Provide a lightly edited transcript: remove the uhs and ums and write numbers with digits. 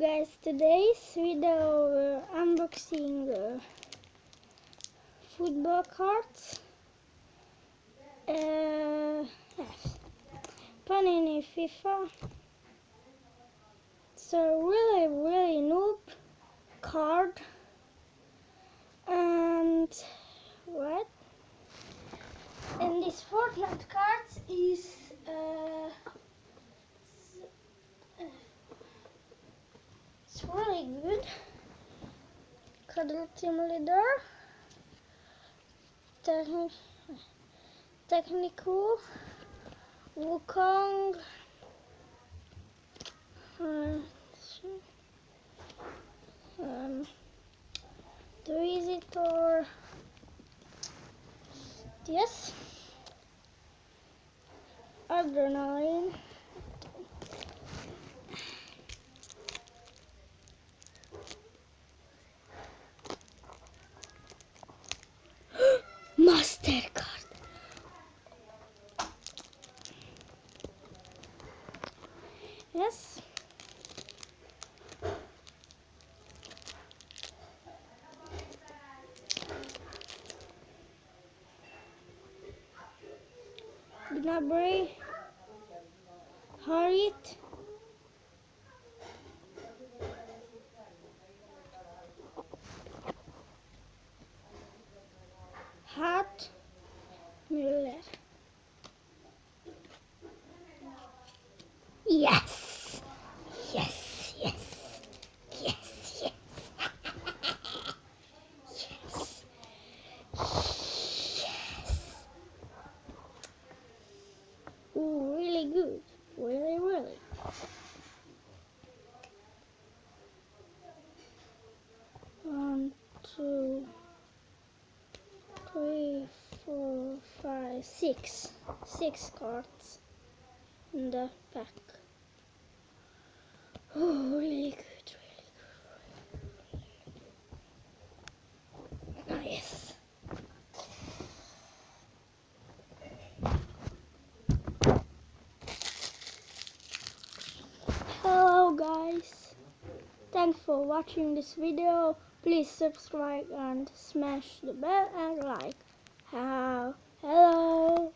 guys, today's video we're unboxing football cards. Yes, Panini FIFA. It's a really noob card. And what? And this Fortnite cards is it's really good. Cuddle Team Leader, Technical, Wukong, the Visitor, yes, Adrenaline, Mastercard. Yes. Gnabry, Harriet, Hat, Müller. Yes, yes, yes, yes, yes, yes, yes. Ooh, really good, really. 1, 2, 3, 4, 5, 6. 6 cards in the pack. Oh, really good. Oh, yes. Hello guys. Thanks for watching this video. Please subscribe and smash the bell and like. Hello.